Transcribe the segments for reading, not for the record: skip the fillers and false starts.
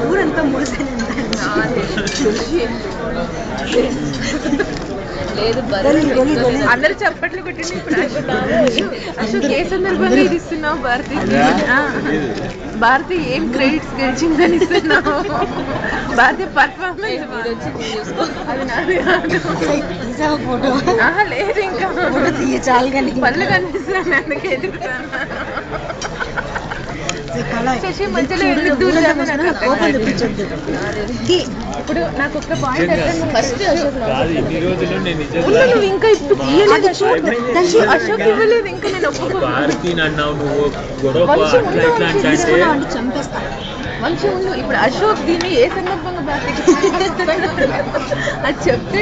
ఊరంతా మూసేది లేదు. అందరు చప్పట్లు కొట్టింది. ఇప్పుడు అశోక్ ఏ సందర్భంగా ఇది ఇస్తున్నావు భారతి? భారతి ఏం క్రెడిట్స్ గెలిచిందని ఇస్తున్నావు? భారతి పర్ఫార్మెన్స్ ఫోటో లేదు, ఇంకా చాలు కానీ పళ్ళు కనిపిస్తున్నాను, అందుకే ఎదుగుతాను. శశి మధ్యలో ఎందుకు దూరాము? ఇప్పుడు నాకు ఒక్క పాయింట్ నువ్వు ఇంకా ఇప్పుడు అశోక్ ఇవ్వలేదు, ఇంకా నేను మంచిగా ఉండు. ఇప్పుడు అశోక్ దీన్ని ఏ సందర్భంగా భారతికి అది చెప్తే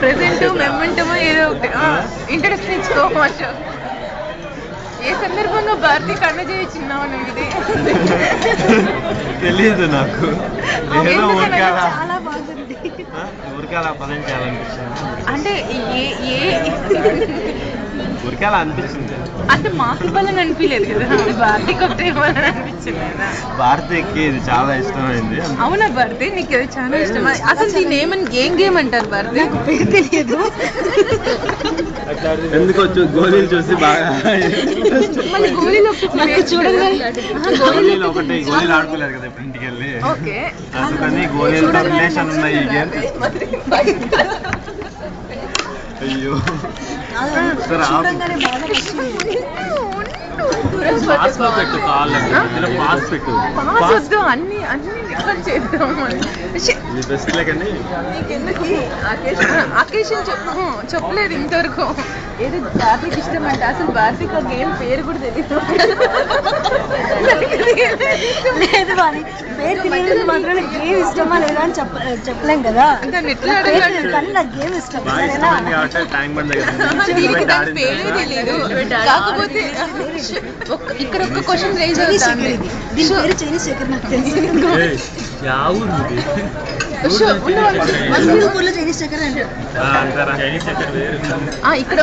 ప్రెసెంట్ మెమెంటమో ఏదో ఒకటి ఇంట్రెస్ట్ ఇచ్చుకో అశోక్. ఏ సందర్భంగా భారతి కన్న చేయించున్నావు నువ్వు? ఇది తెలీదు నాకు, చాలా బాగుంది. ఊరికే అలా పదం చేయాలనిపిస్తుంది. అంటే ఊరికే అలా అనిపించింది. అంటే మాకు ఇవ్వాలని అనిపించలేదు కదా, భారతికి ఒకటే ఇవ్వాలని అనిపించింది కదా. భారతికి ఇది చాలా ఇష్టమైంది. అవునా భారతి, నీకు అది చాలా ఇష్టం? అసలు దీన్ని ఏం గేమ్ అంటారు భారతి? నాకు పేరు తెలియదు. ఎందుకు గోళీలు చూసి బాగా గోళీలు చూడండి. గోళీలు ఒకటి గోళీలు ఆడుకోలేదు కదా ఇప్పుడు ఇంటికి వెళ్ళి, అందుకని గోళీలతో రిలేషన్ ఉన్నాయి ఈ గేమ్. అయ్యో అన్ని రికార్డ్ చేద్దాం. అకేషన్ చెప్పలేదు ఇంతవరకు. ఏదో భారతికి ఇష్టం అంటే అసలు భారతికి ఆ గేమ్ పేరు కూడా తెలియదు. లేదు వారి పేరు తెలియదు మాత్రం గేమ్ ఇష్టమా లేదా అని చెప్పలేం కదా. కానీ నాకు గేమ్ ఇష్టం. పేరే తెలియదు. కాకపోతే ఇక్కడ ఒక్క క్వశ్చన్ రైజ్ అవుతుంది. దీని పేరు చైనీస్ చక్కెర నాకు తెలుసు. ఇక్కడ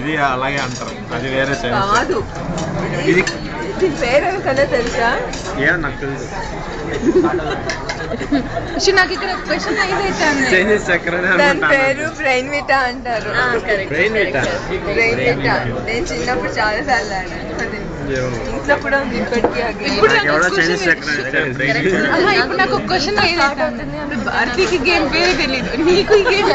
ఇది అలాగే అంటారు, అది వేరే కాదు. ఇది పేరు కదా తెలుసా? నాకు తెలుసు. నాకు ఇక్కడ క్వశ్చన్ రైజ్ అవుతుంది. దాని పేరు బ్రెయిన్ విటా అంటారు. నేను చిన్నప్పుడు చాలా సార్లు ఆడాను. ఇంట్లో కూడా ఉంది ఇప్పటికీ. ఇప్పుడు నాకు ఒక క్వశ్చన్ ఏదైతుంది, భారతికి గేమ్ పేరు తెలీదు, నీకు ఈ గేమ్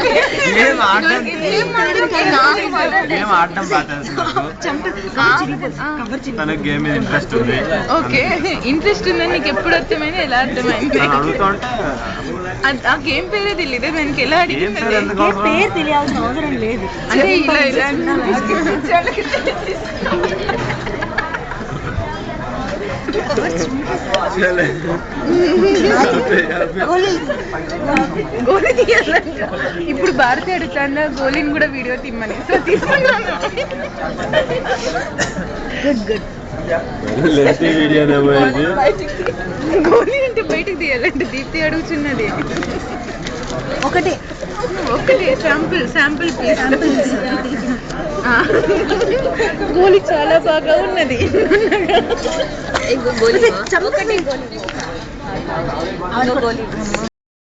ఓకే ఇంట్రెస్ట్ ఉందని నీకు ఎప్పుడు అర్థమైంది? ఎలా అర్థమైంది? ఆ గేమ్ పేరే తెలియదు, దానికి ఎలా అడిగింది? పేరు తెలియాల్సిన అవసరం లేదు. అంటే ఇలా గోలీ తీయాలంట. ఇప్పుడు భారతి అడుగుతాను గోలీని కూడా వీడియో తీయమని. సో తీసుకున్నాను. గోలీ అంటే బయటకు తీయాలంటే దీప్తి అడుగుతున్నది. ఒకటే శాంపుల్ పీస్. గోలీ చాలా బాగా ఉన్నది. గోలీ